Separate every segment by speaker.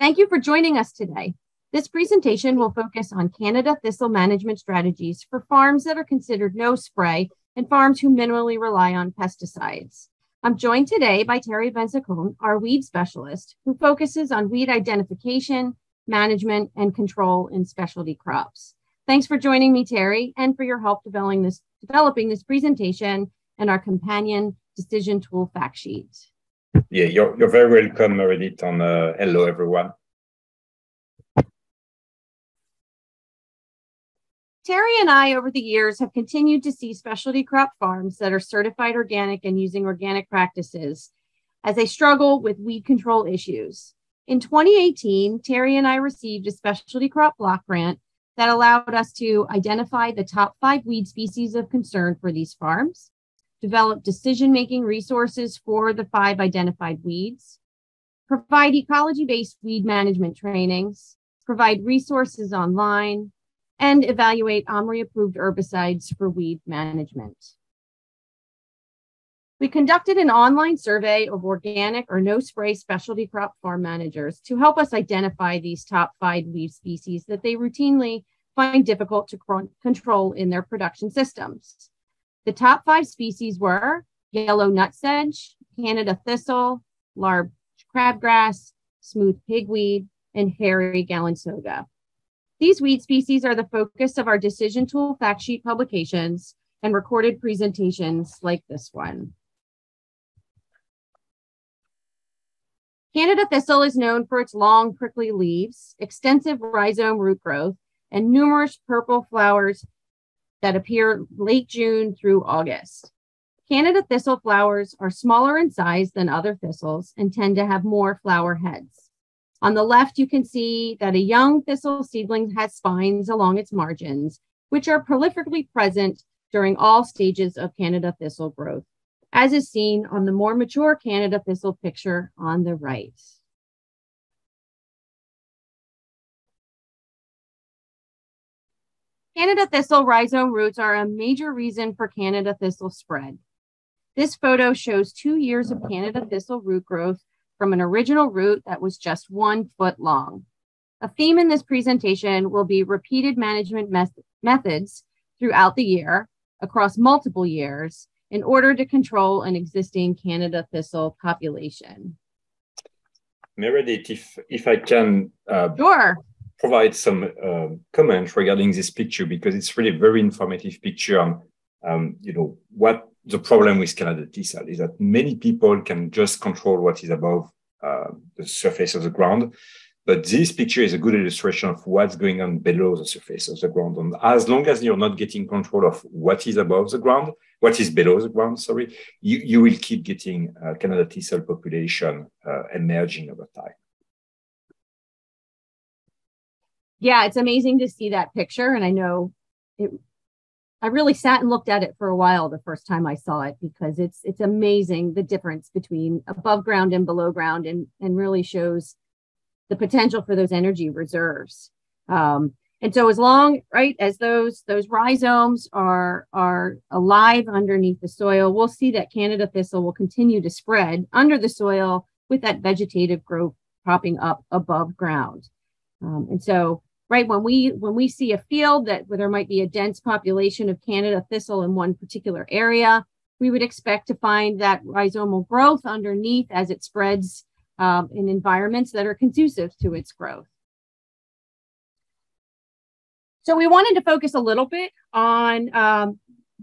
Speaker 1: Thank you for joining us today. This presentation will focus on Canada thistle management strategies for farms that are considered no spray and farms who minimally rely on pesticides. I'm joined today by Terry Benzacone, our weed specialist, who focuses on weed identification, management, and control in specialty crops. Thanks for joining me, Terry, and for your help developing this presentation and our companion decision tool fact sheet.
Speaker 2: Yeah, you're very welcome, Meredith, and hello, everyone.
Speaker 1: Terry and I, over the years, have continued to see specialty crop farms that are certified organic and using organic practices as they struggle with weed control issues. In 2018, Terry and I received a specialty crop block grant that allowed us to identify the top 5 weed species of concern for these farms, develop decision-making resources for the 5 identified weeds, provide ecology-based weed management trainings, provide resources online, and evaluate OMRI-approved herbicides for weed management. We conducted an online survey of organic or no-spray specialty crop farm managers to help us identify these top 5 weed species that they routinely find difficult to control in their production systems. The top 5 species were yellow nutsedge, Canada thistle, large crabgrass, smooth pigweed, and hairy galansoga. These weed species are the focus of our decision tool fact sheet publications and recorded presentations like this one. Canada thistle is known for its long, prickly leaves, extensive rhizome root growth, and numerous purple flowers that appear late June through August. Canada thistle flowers are smaller in size than other thistles and tend to have more flower heads. On the left, you can see that a young thistle seedling has spines along its margins, which are prolifically present during all stages of Canada thistle growth, as is seen on the more mature Canada thistle picture on the right. Canada thistle rhizome roots are a major reason for Canada thistle spread. This photo shows 2 years of Canada thistle root growth from an original root that was just 1 foot long. A theme in this presentation will be repeated management methods throughout the year, across multiple years, in order to control an existing Canada thistle population.
Speaker 2: Meredith, if I can
Speaker 1: Sure.
Speaker 2: provide some comments regarding this picture, because it's really a very informative picture on what the problem with Canada thistle is, that many people can just control what is above the surface of the ground. But this picture is a good illustration of what's going on below the surface of the ground. And as long as you're not getting control of what is above the ground, what is below the ground, sorry, you will keep getting Canada thistle population emerging over time.
Speaker 1: Yeah, it's amazing to see that picture. And I know I really sat and looked at it for a while the first time I saw it, because it's amazing the difference between above ground and below ground, and really shows the potential for those energy reserves. And so as long, right, as those rhizomes are alive underneath the soil, we'll see that Canada thistle will continue to spread under the soil with that vegetative growth popping up above ground. And so, right, when we see a field where there might be a dense population of Canada thistle in one particular area, we would expect to find that rhizomal growth underneath as it spreads in environments that are conducive to its growth. So we wanted to focus a little bit on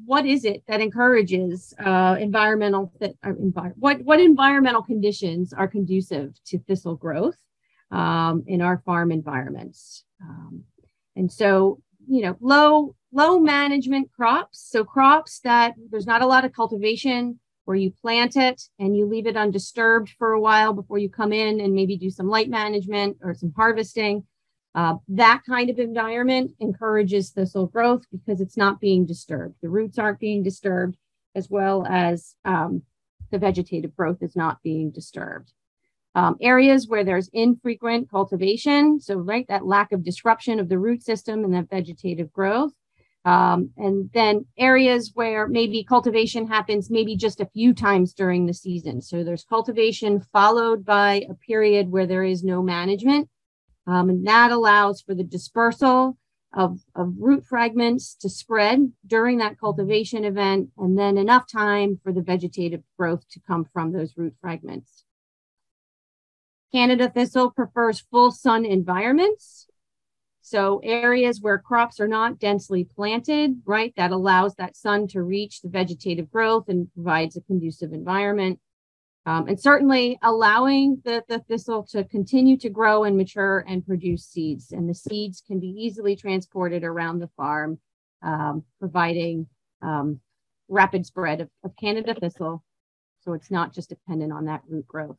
Speaker 1: what is it that encourages what environmental conditions are conducive to thistle growth in our farm environments. And so, low management crops, so crops that there's not a lot of cultivation, where you plant it and you leave it undisturbed for a while before you come in and maybe do some light management or some harvesting. That kind of environment encourages thistle growth because it's not being disturbed. The roots aren't being disturbed, as well as the vegetative growth is not being disturbed. Areas where there's infrequent cultivation, so right, that lack of disruption of the root system and that vegetative growth, And then areas where maybe cultivation happens maybe just a few times during the season. So there's cultivation followed by a period where there is no management. And that allows for the dispersal of root fragments to spread during that cultivation event, and then enough time for the vegetative growth to come from those root fragments. Canada thistle prefers full sun environments. So areas where crops are not densely planted, right, that allows that sun to reach the vegetative growth and provides a conducive environment. And certainly allowing the thistle to continue to grow and mature and produce seeds. And the seeds can be easily transported around the farm, providing rapid spread of Canada thistle. So it's not just dependent on that root growth.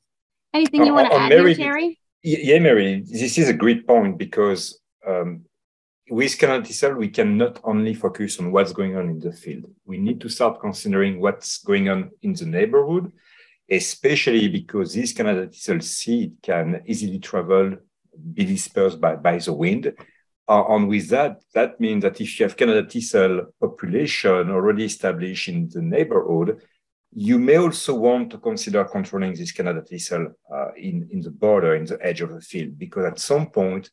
Speaker 1: Anything you want to add here, Terry?
Speaker 2: Yeah, Mary, this is a great point because with Canada thistle, we can not only focus on what's going on in the field. We need to start considering what's going on in the neighborhood, especially because this Canada thistle seed can easily travel, be dispersed by the wind. And with that means that if you have Canada thistle population already established in the neighborhood, you may also want to consider controlling this Canada thistle in the border, in the edge of the field, because at some point,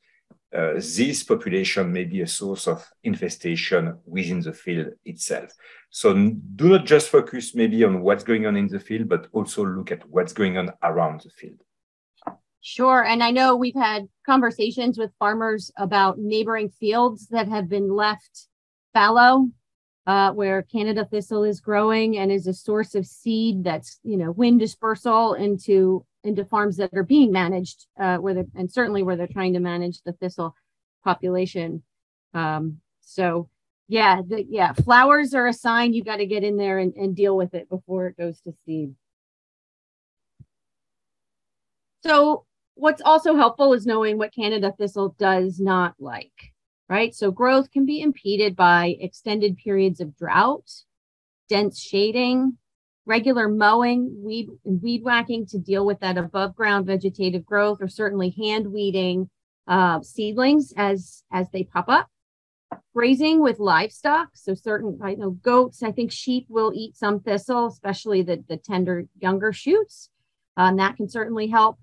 Speaker 2: this population may be a source of infestation within the field itself. So do not just focus maybe on what's going on in the field, but also look at what's going on around the field.
Speaker 1: Sure. And I know we've had conversations with farmers about neighboring fields that have been left fallow, where Canada thistle is growing and is a source of seed that's, wind dispersal into farms that are being managed, and certainly where they're trying to manage the thistle population. Flowers are a sign you got to get in there and deal with it before it goes to seed. So what's also helpful is knowing what Canada thistle does not like, right? So growth can be impeded by extended periods of drought, dense shading, regular mowing, weed whacking to deal with that above ground vegetative growth, or certainly hand weeding seedlings as they pop up. Grazing with livestock, so certain, goats, I think sheep will eat some thistle, especially the tender younger shoots. And that can certainly help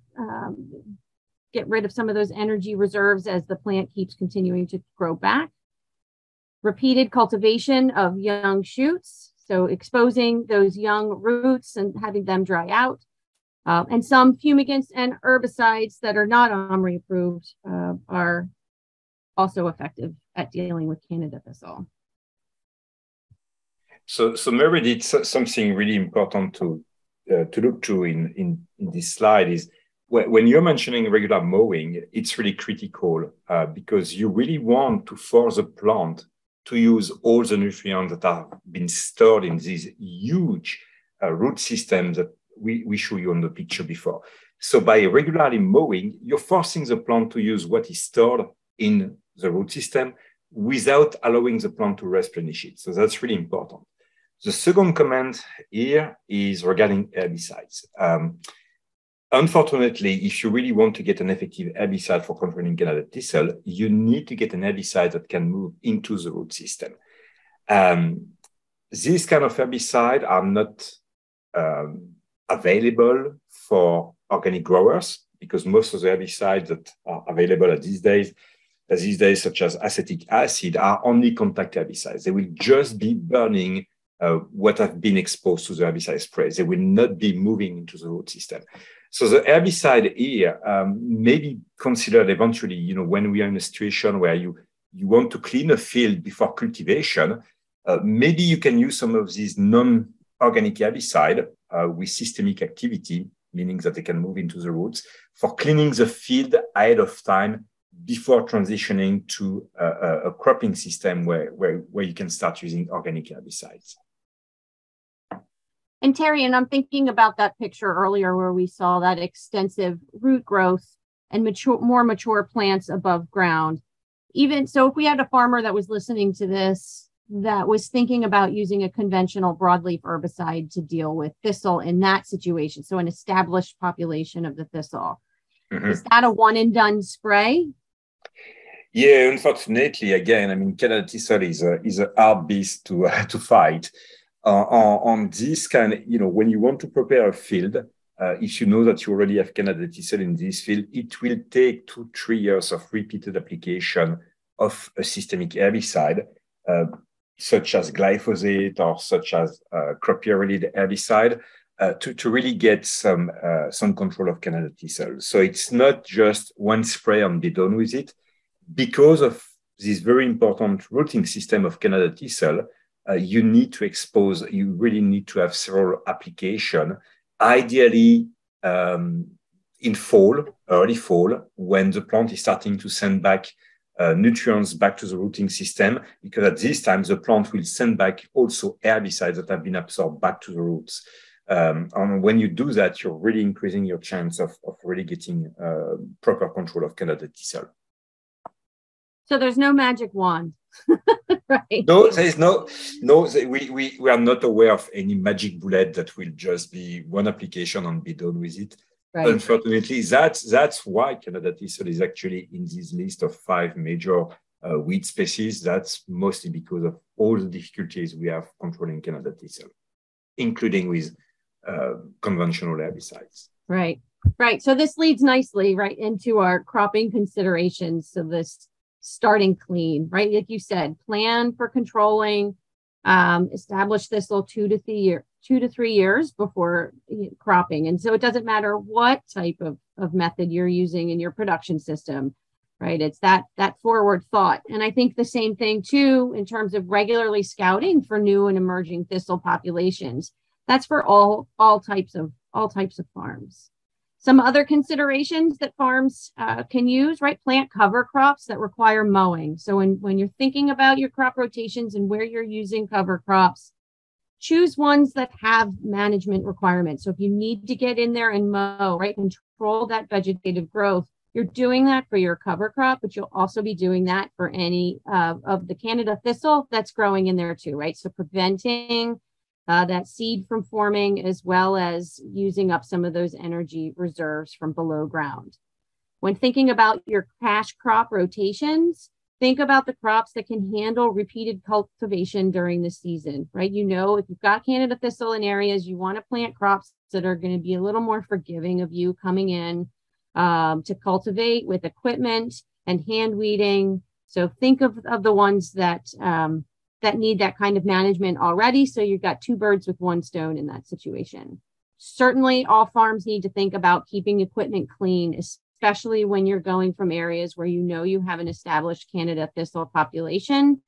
Speaker 1: get rid of some of those energy reserves as the plant keeps continuing to grow back. Repeated cultivation of young shoots, so exposing those young roots and having them dry out. And some fumigants and herbicides that are not OMRI approved are also effective at dealing with Canada thistle.
Speaker 2: So Mary did something really important to look through in this slide is when you're mentioning regular mowing, it's really critical because you really want to force the plant to use all the nutrients that have been stored in these huge root systems that we show you on the picture before. So by regularly mowing, you're forcing the plant to use what is stored in the root system without allowing the plant to replenish it. So that's really important. The second comment here is regarding herbicides. Unfortunately, if you really want to get an effective herbicide for controlling Canada thistle, you need to get an herbicide that can move into the root system. These kind of herbicides are not available for organic growers because most of the herbicides that are available these days, such as acetic acid, are only contact herbicides. They will just be burning what have been exposed to the herbicide spray. They will not be moving into the root system. So the herbicide here may be considered eventually, when we are in a situation where you want to clean a field before cultivation, maybe you can use some of these non-organic herbicide with systemic activity, meaning that they can move into the roots, for cleaning the field ahead of time before transitioning to a cropping system where you can start using organic herbicides.
Speaker 1: And Terry, and I'm thinking about that picture earlier where we saw that extensive root growth and more mature plants above ground. Even so, if we had a farmer that was listening to this, that was thinking about using a conventional broadleaf herbicide to deal with thistle in that situation, so an established population of the thistle, is that a one and done spray?
Speaker 2: Yeah, unfortunately, again, I mean, Canada Thistle is a hard beast to to fight. On this kind, when you want to prepare a field, if you know that you already have Canada Thistle in this field, it will take 2-3 years of repeated application of a systemic herbicide, uh, such as glyphosate or such as crop year-related herbicide, to really get some control of Canada Thistle. So it's not just one spray and be done with it. Because of this very important rooting system of Canada Thistle, you really need to have several applications, ideally in fall, early fall, when the plant is starting to send back nutrients back to the rooting system, because at this time, the plant will send back also herbicides that have been absorbed back to the roots. And when you do that, you're really increasing your chance of really getting proper control of Canada Thistle.
Speaker 1: So there's no magic wand, right?
Speaker 2: No, there is no. We are not aware of any magic bullet that will just be one application and be done with it. Right. Unfortunately, that's why Canada Thistle is actually in this list of 5 major weed species. That's mostly because of all the difficulties we have controlling Canada Thistle, including with conventional herbicides.
Speaker 1: Right. So this leads nicely right into our cropping considerations. So this starting clean, right? Like you said, plan for controlling, establish thistle 2 to 3 years before cropping. And so it doesn't matter what type of method you're using in your production system, right? It's that forward thought. And I think the same thing too, in terms of regularly scouting for new and emerging thistle populations. That's for all types of farms. Some other considerations that farms can use, right? Plant cover crops that require mowing. So when you're thinking about your crop rotations and where you're using cover crops, choose ones that have management requirements. So if you need to get in there and mow, right, control that vegetative growth, you're doing that for your cover crop, but you'll also be doing that for any of the Canada thistle that's growing in there too, right? So preventing that seed from forming, as well as using up some of those energy reserves from below ground. When thinking about your cash crop rotations, think about the crops that can handle repeated cultivation during the season, right? If you've got Canada thistle in areas, you want to plant crops that are going to be a little more forgiving of you coming in to cultivate with equipment and hand weeding. So think of the ones that need that kind of management already. So you've got 2 birds with 1 stone in that situation. Certainly, all farms need to think about keeping equipment clean, especially when you're going from areas where you have an established Canada thistle population.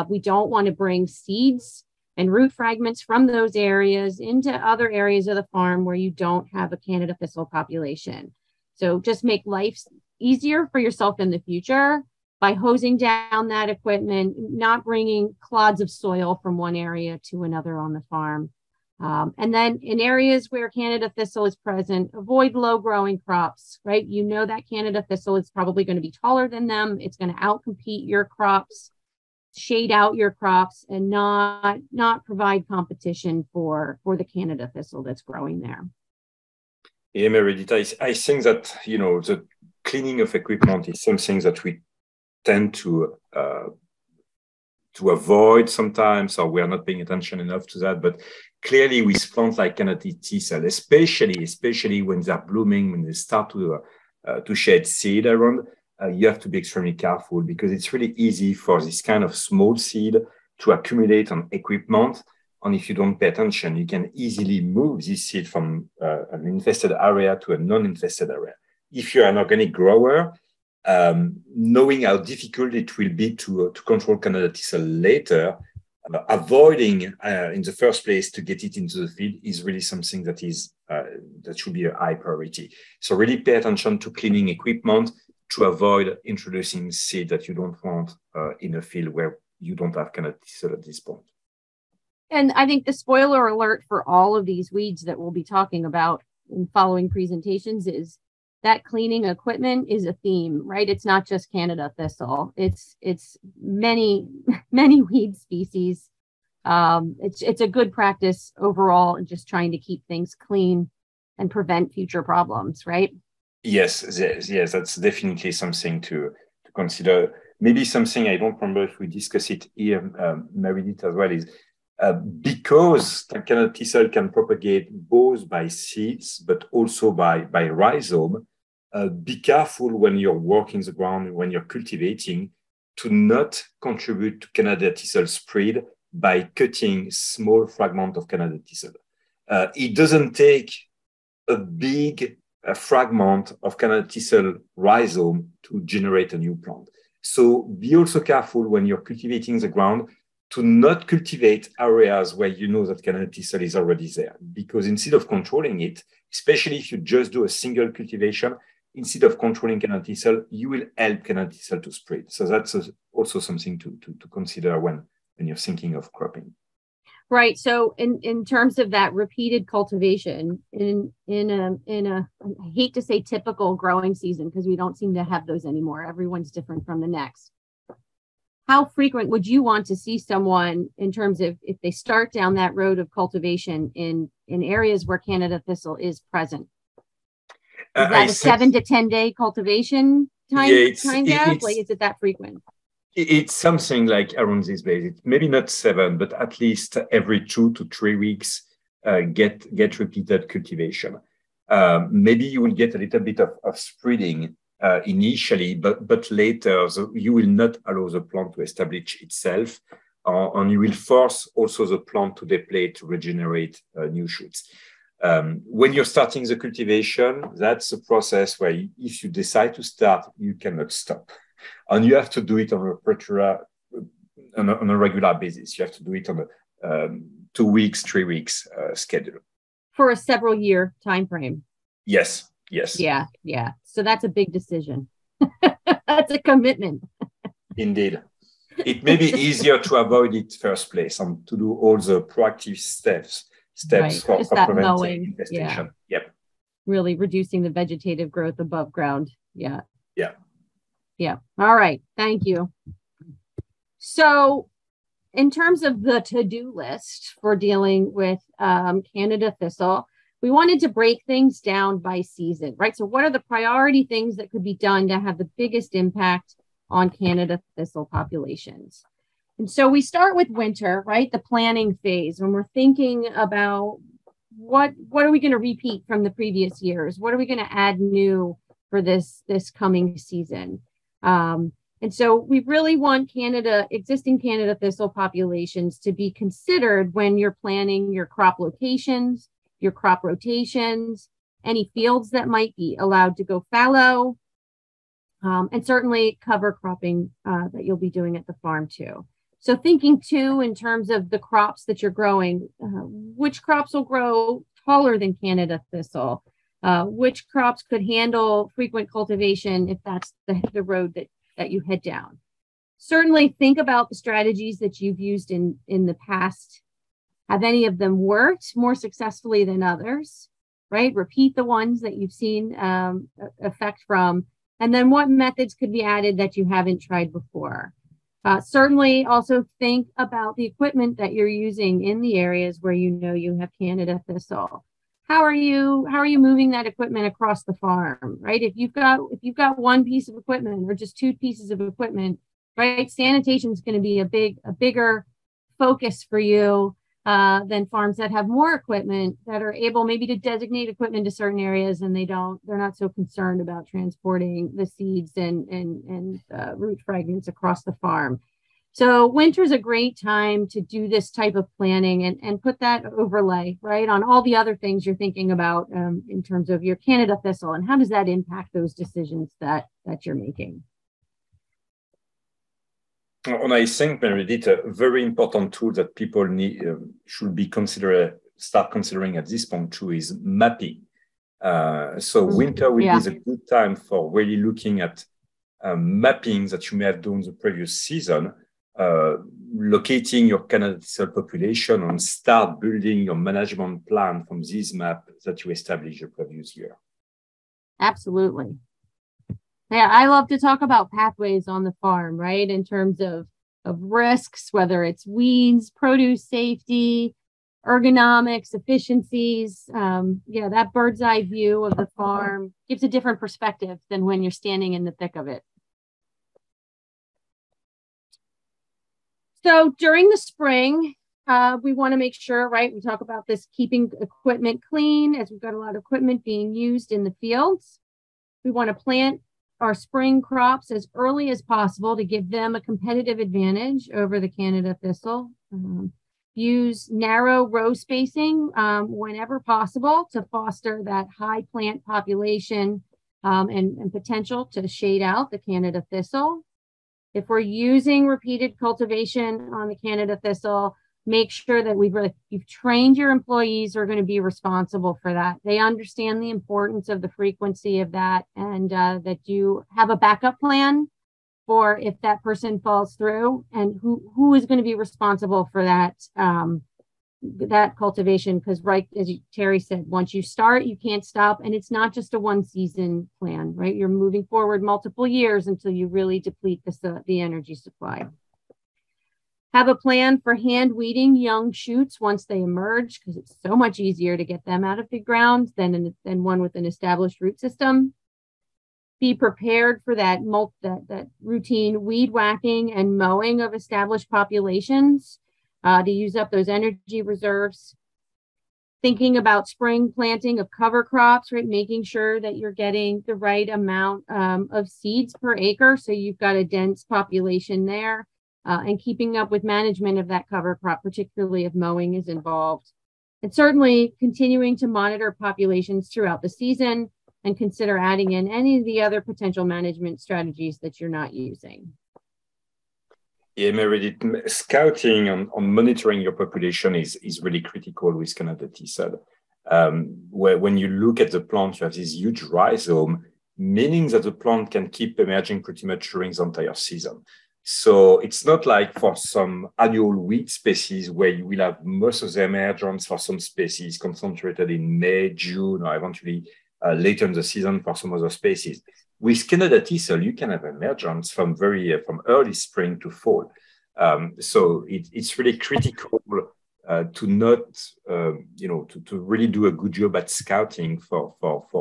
Speaker 1: We don't want to bring seeds and root fragments from those areas into other areas of the farm where you don't have a Canada thistle population. So just make life easier for yourself in the future by hosing down that equipment, not bringing clods of soil from one area to another on the farm. And then in areas where Canada thistle is present, avoid low growing crops, right? That Canada thistle is probably going to be taller than them. It's going to outcompete your crops, shade out your crops, and not provide competition for the Canada thistle that's growing there.
Speaker 2: Yeah, Meredith, I think that, the cleaning of equipment is something that we tend to avoid sometimes, or we are not paying attention enough to that. But clearly, with plants like Canada Thistle, especially when they're blooming, when they start to shed seed around, you have to be extremely careful, because it's really easy for this kind of small seed to accumulate on equipment. And if you don't pay attention, you can easily move this seed from an infested area to a non-infested area. If you're an organic grower, knowing how difficult it will be to control Canada Thistle later, avoiding in the first place to get it into the field is really something that should be a high priority. So really pay attention to cleaning equipment to avoid introducing seed that you don't want in a field where you don't have Canada Thistle at this point.
Speaker 1: And I think the spoiler alert for all of these weeds that we'll be talking about in following presentations is that cleaning equipment is a theme, right? It's not just Canada thistle. It's many weed species. It's a good practice overall, and just trying to keep things clean and prevent future problems, right?
Speaker 2: Yes, that's definitely something to consider. Maybe something I don't remember if we discuss it here, Meredith as well, is because Canada thistle can propagate both by seeds, but also by rhizome. Be careful when you're working the ground, when you're cultivating, to not contribute to Canada thistle spread by cutting small fragments of Canada thistle. It doesn't take a big fragment of Canada thistle rhizome to generate a new plant. So be also careful when you're cultivating the ground to not cultivate areas where you know that Canada thistle is already there, because instead of controlling it, especially if you just do a single cultivation, instead of controlling Canada thistle, you will help Canada thistle to spread. So that's also something to consider when you're thinking of cropping.
Speaker 1: Right. So in terms of that repeated cultivation in a I hate to say typical growing season, because we don't seem to have those anymore. Everyone's different from the next. How frequent would you want to see someone in terms of if they start down that road of cultivation in areas where Canada thistle is present? Is that a 7 to 10 day cultivation time gap? Like, is it that frequent?
Speaker 2: It's something like around this base. It's maybe not 7, but at least every 2 to 3 weeks, get repeated cultivation. Maybe you will get a little bit of spreading initially, but later you will not allow the plant to establish itself, and you will force also the plant to deplete to regenerate new shoots. When you're starting the cultivation, that's a process where if you decide to start, you cannot stop. And you have to do it on a regular basis. You have to do it on a 2 weeks, 3 weeks schedule.
Speaker 1: For a several year time frame.
Speaker 2: Yes.
Speaker 1: Yeah. So that's a big decision. That's a commitment.
Speaker 2: Indeed. It may be easier to avoid it first place and to do all the proactive steps
Speaker 1: right.
Speaker 2: for preventing
Speaker 1: mowing.
Speaker 2: infestation.
Speaker 1: Yeah. Yep. Really reducing the vegetative growth above ground. Yeah. All right. Thank you. So in terms of the to-do list for dealing with Canada thistle, we wanted to break things down by season, right? So what are the priority things that could be done to have the biggest impact on Canada thistle populations? And so we start with winter, right? The planning phase, when we're thinking about what are we going to repeat from the previous years? What are we going to add new for this coming season? And so we really want existing Canada thistle populations to be considered when you're planning your crop locations, your crop rotations, any fields that might be allowed to go fallow, and certainly cover cropping that you'll be doing at the farm too. So thinking too in terms of the crops that you're growing, which crops will grow taller than Canada thistle? Which crops could handle frequent cultivation if that's the road that you head down? Certainly think about the strategies that you've used in the past. Have any of them worked more successfully than others, right? Repeat the ones that you've seen effect from, and then what methods could be added that you haven't tried before. Certainly also think about the equipment that you're using in the areas where you know you have Canada thistle. How are you moving that equipment across the farm, right? If you've got one piece of equipment or just 2 pieces of equipment, right? Sanitation is going to be a bigger focus for you than farms that have more equipment, that are able maybe to designate equipment to certain areas, and they're not so concerned about transporting the seeds and root fragments across the farm. So winter's a great time to do this type of planning and put that overlay, right, on all the other things you're thinking about in terms of your Canada thistle, and how does that impact those decisions that you're making?
Speaker 2: And I think, Meredith, a very important tool that people should be start considering at this point too is mapping. So winter will be the good time for really looking at mapping that you may have done the previous season, locating your Canada thistle population, and start building your management plan from this map that you established the previous year.
Speaker 1: Absolutely. Yeah, I love to talk about pathways on the farm, right? In terms of risks, whether it's weeds, produce safety, ergonomics, efficiencies. That bird's eye view of the farm gives a different perspective than when you're standing in the thick of it. So during the spring, we want to make sure, right? We talk about this keeping equipment clean as we've got a lot of equipment being used in the fields. We want to plant our spring crops as early as possible to give them a competitive advantage over the Canada thistle. Use narrow row spacing whenever possible to foster that high plant population and potential to shade out the Canada thistle. If we're using repeated cultivation on the Canada thistle, make sure that you've trained your employees who are going to be responsible for that. They understand the importance of the frequency of that, and that you have a backup plan for if that person falls through, and who is going to be responsible for that that cultivation. Because right, as Terry said, once you start, you can't stop, and it's not just a one season plan, right? You're moving forward multiple years until you really deplete the energy supply. Have a plan for hand weeding young shoots once they emerge, because it's so much easier to get them out of the ground than one with an established root system. Be prepared for that routine weed whacking and mowing of established populations to use up those energy reserves. Thinking about spring planting of cover crops, right? Making sure that you're getting the right amount of seeds per acre, so you've got a dense population there. And keeping up with management of that cover crop, particularly if mowing is involved. And certainly continuing to monitor populations throughout the season and consider adding in any of the other potential management strategies that you're not using.
Speaker 2: Yeah, Meredith, scouting on monitoring your population is really critical with Canada Thistle. When you look at the plant, you have this huge rhizome, meaning that the plant can keep emerging pretty much during the entire season. So it's not like for some annual weed species where you will have most of the emergence for some species concentrated in May, June, or eventually later in the season for some other species. With Canada Thistle, you can have emergence from early spring to fall. So it's really critical to not, to really do a good job at scouting for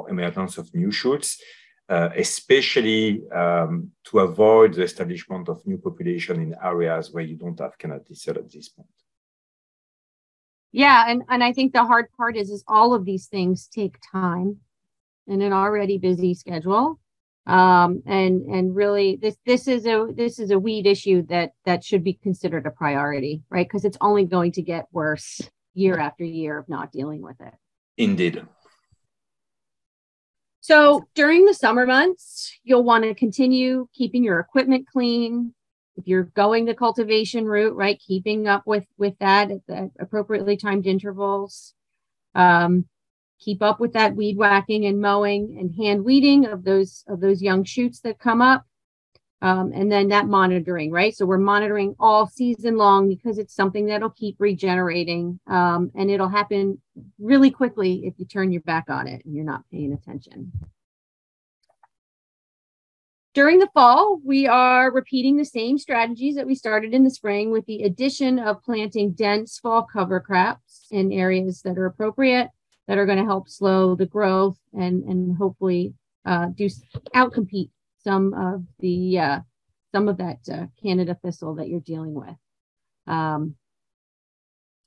Speaker 2: emergence of new shoots. Especially to avoid the establishment of new population in areas where you don't have Canada Thistle at this point.
Speaker 1: Yeah, and I think the hard part is all of these things take time in an already busy schedule. And really this is a weed issue that should be considered a priority, right? Because it's only going to get worse year after year of not dealing with it.
Speaker 2: Indeed.
Speaker 1: So during the summer months, you'll want to continue keeping your equipment clean. If you're going the cultivation route, right, keeping up with that at the appropriately timed intervals. Keep up with that weed whacking and mowing and hand weeding of those young shoots that come up. And then that monitoring, right? So we're monitoring all season long because it's something that'll keep regenerating. And it'll happen really quickly if you turn your back on it and you're not paying attention. During the fall, we are repeating the same strategies that we started in the spring with the addition of planting dense fall cover crops in areas that are appropriate, that are going to help slow the growth and hopefully outcompete some of that Canada thistle that you're dealing with.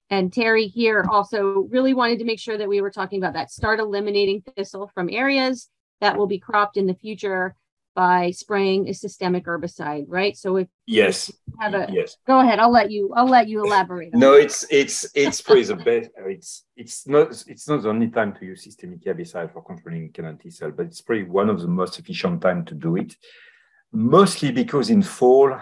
Speaker 1: And Terry here also really wanted to make sure that we were talking about that. Start eliminating thistle from areas that will be cropped in the future by spraying a systemic herbicide, right? So if
Speaker 2: yes,
Speaker 1: go ahead. I'll let you elaborate.
Speaker 2: No, it's probably the best. It's not the only time to use systemic herbicide for controlling Canada thistle, but it's probably one of the most efficient time to do it. Mostly because in fall,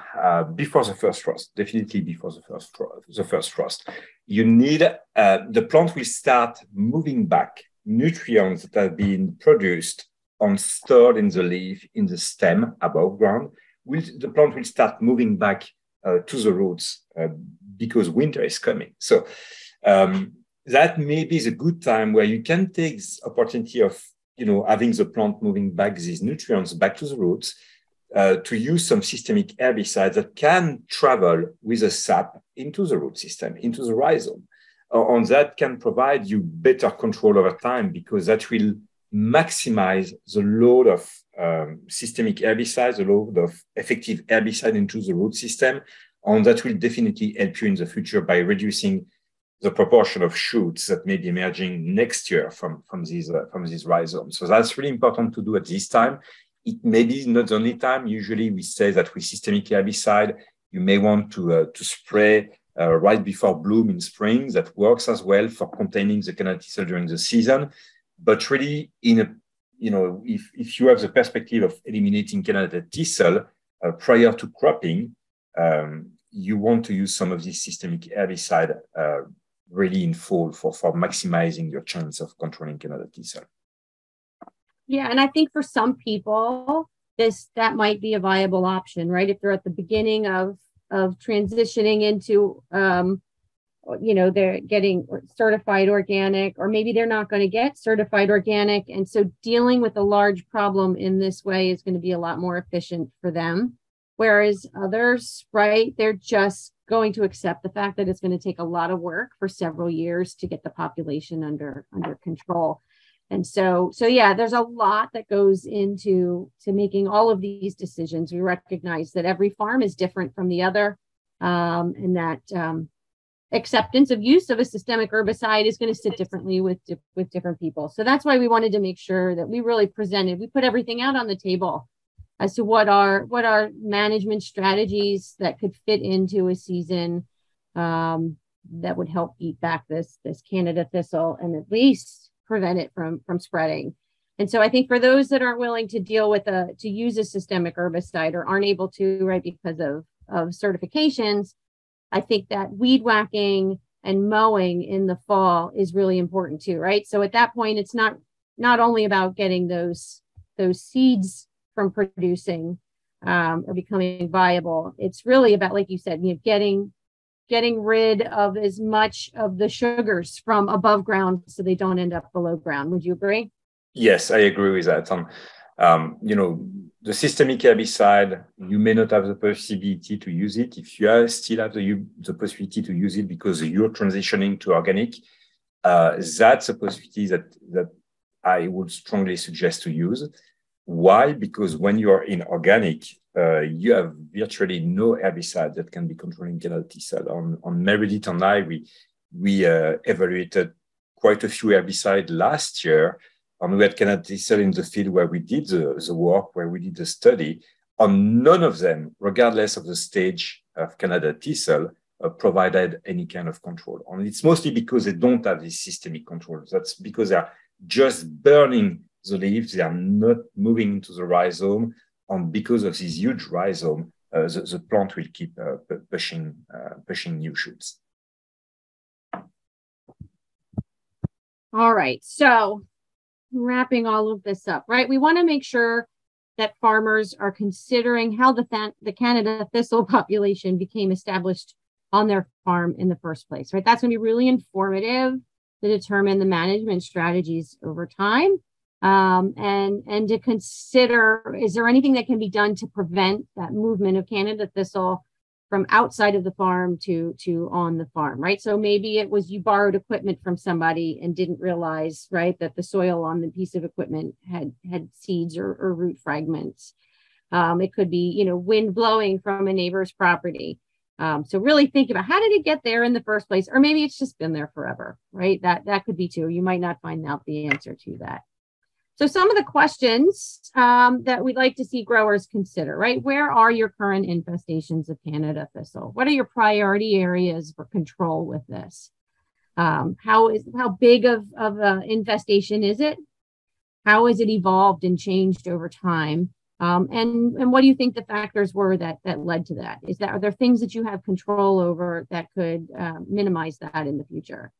Speaker 2: before the first frost, definitely before the first frost, you need the plant will start moving back nutrients that have been produced and stored in the leaf, in the stem above ground. The plant will start moving back to the roots because winter is coming. So that may be the good time where you can take this opportunity of having the plant moving back these nutrients back to the roots. To use some systemic herbicides that can travel with a sap into the root system, into the rhizome. And that can provide you better control over time because that will maximize the load of systemic herbicides, the load of effective herbicide into the root system, And that will definitely help you in the future by reducing the proportion of shoots that may be emerging next year from these rhizomes. So that's really important to do at this time. It may be not the only time. Usually we say that with systemic herbicide, you may want to spray right before bloom in spring. That works as well for containing the Canada thistle during the season. But really, if you have the perspective of eliminating Canada thistle prior to cropping, you want to use some of these systemic herbicide really in fall for maximizing your chance of controlling Canada thistle.
Speaker 1: Yeah, and I think for some people, that might be a viable option, right? If they're at the beginning of transitioning into, they're getting certified organic, or maybe they're not going to get certified organic. And so dealing with a large problem in this way is going to be a lot more efficient for them. Whereas others, right, they're just going to accept the fact that it's going to take a lot of work for several years to get the population under control. And so yeah, there's a lot that goes into making all of these decisions. We recognize that every farm is different from the other, and that acceptance of use of a systemic herbicide is going to sit differently with different people. So that's why we wanted to make sure that we really we put everything out on the table as to what are management strategies that could fit into a season that would help beat back this Canada thistle and at least prevent it from spreading. And so I think for those that aren't willing to deal with to use a systemic herbicide or aren't able to, right, because of certifications, I think that weed whacking and mowing in the fall is really important too, right? So at that point, it's not only about getting those seeds from producing or becoming viable. It's really about, like you said, getting rid of as much of the sugars from above ground so they don't end up below ground. Would you agree?
Speaker 2: Yes, I agree with that. The systemic herbicide, you may not have the possibility to use it. If you still have the possibility to use it because you're transitioning to organic, that's a possibility that I would strongly suggest to use. Why? Because when you are in organic, you have virtually no herbicide that can be controlling Canada thistle. On Meredith and I, we evaluated quite a few herbicides last year, and we had Canada thistle in the field where we did the work, where we did the study. On none of them, regardless of the stage of Canada thistle, provided any kind of control. And it's mostly because they don't have this systemic control. That's because they're just burning the leaves, they are not moving into the rhizome, and because of this huge rhizome, the plant will keep pushing new shoots.
Speaker 1: All right, so wrapping all of this up, right? We want to make sure that farmers are considering how the Canada thistle population became established on their farm in the first place, right? That's going to be really informative to determine the management strategies over time. And to consider, is there anything that can be done to prevent that movement of Canada thistle from outside of the farm to on the farm, right? So maybe it was you borrowed equipment from somebody and didn't realize, right, that the soil on the piece of equipment had seeds or root fragments. It could be, wind blowing from a neighbor's property. So really think about, how did it get there in the first place? Or maybe it's just been there forever, right? That could be too. You might not find out the answer to that. So some of the questions that we'd like to see growers consider, right? Where are your current infestations of Canada thistle? What are your priority areas for control with this? How big of an infestation is it? How has it evolved and changed over time? And what do you think the factors were that led to that? Are there things that you have control over that could minimize that in the future?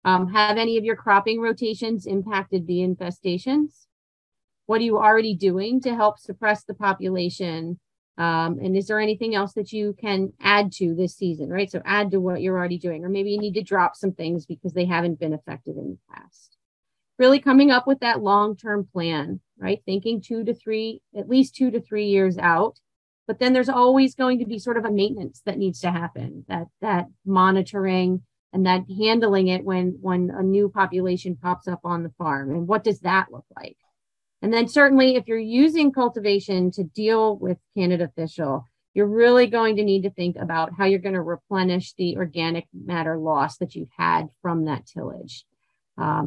Speaker 1: Have any of your cropping rotations impacted the infestations? What are you already doing to help suppress the population? And is there anything else that you can add to this season, right? So add to what you're already doing, or maybe you need to drop some things because they haven't been effective in the past. Really coming up with that long-term plan, right? Thinking at least 2 to 3 years out. But then there's always going to be sort of a maintenance that needs to happen, that monitoring and that handling it when a new population pops up on the farm. And what does that look like? And then certainly if you're using cultivation to deal with Canada thistle, you're really going to need to think about how you're going to replenish the organic matter loss that you've had from that tillage.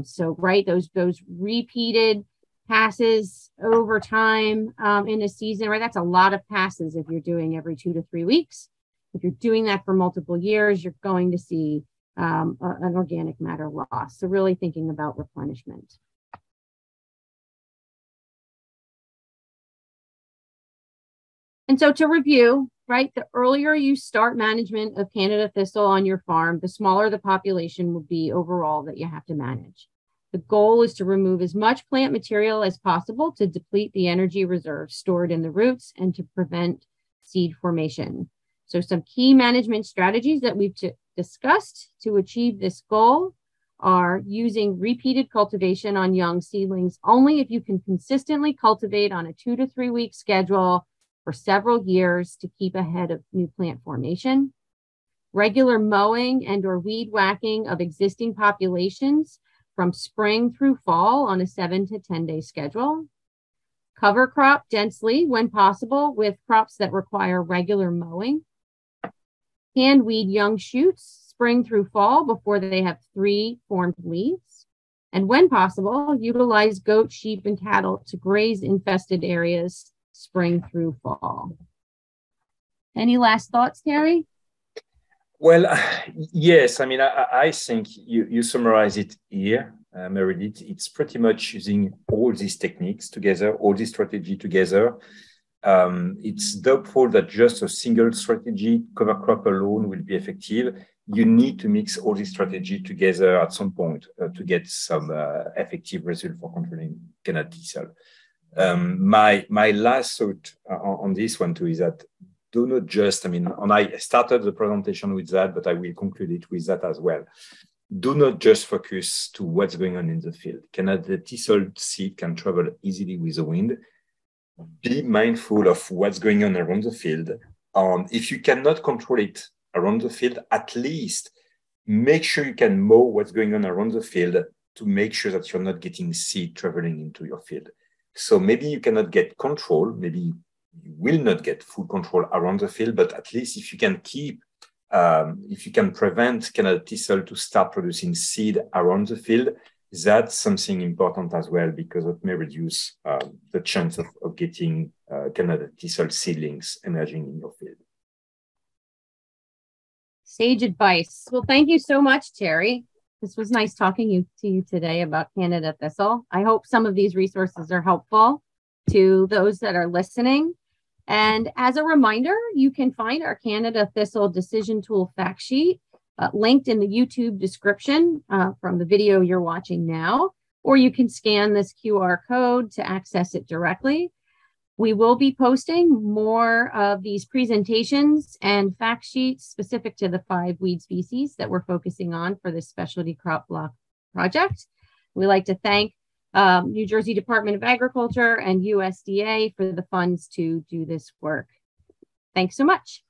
Speaker 1: So, right, those repeated passes over time in a season, right? That's a lot of passes if you're doing every 2 to 3 weeks. If you're doing that for multiple years, you're going to see an organic matter loss. So really thinking about replenishment. And so to review, right, the earlier you start management of Canada thistle on your farm, the smaller the population will be overall that you have to manage. The goal is to remove as much plant material as possible to deplete the energy reserves stored in the roots and to prevent seed formation. So some key management strategies that we've discussed to achieve this goal are using repeated cultivation on young seedlings only if you can consistently cultivate on a 2 to 3 week schedule for several years to keep ahead of new plant formation. Regular mowing and or weed whacking of existing populations from spring through fall on a 7 to 10 day schedule. Cover crop densely when possible with crops that require regular mowing. Hand weed young shoots spring through fall before they have 3 formed leaves. And when possible, utilize goat, sheep, and cattle to graze infested areas spring through fall. Any last thoughts, Terry?
Speaker 2: Well, yes. I mean, I think you summarize it here, Meredith. It's pretty much using all these techniques together, all this strategy together. It's doubtful that just a single strategy, cover crop alone, will be effective. You need to mix all this strategy together at some point to get some effective result for controlling Canada thistle. My last thought on this one too is that do not just, and I started the presentation with that, but I will conclude it with that as well. Do not just focus to what's going on in the field. Canada thistle seed can travel easily with the wind. Be mindful of what's going on around the field. If you cannot control it around the field, at least make sure you can mow what's going on around the field to make sure that you're not getting seed traveling into your field. So maybe you cannot get control, maybe you will not get full control around the field, but at least if you can if you can prevent Canada thistle to start producing seed around the field, that's something important as well, because it may reduce the chance of getting Canada thistle seedlings emerging in your field.
Speaker 1: Sage advice. Well, thank you so much, Terry. This was nice talking to you today about Canada thistle. I hope some of these resources are helpful to those that are listening. And as a reminder, you can find our Canada Thistle Decision Tool fact sheet linked in the YouTube description from the video you're watching now, or you can scan this QR code to access it directly. We will be posting more of these presentations and fact sheets specific to the 5 weed species that we're focusing on for this specialty crop block project. We'd like to thank New Jersey Department of Agriculture and USDA for the funds to do this work. Thanks so much.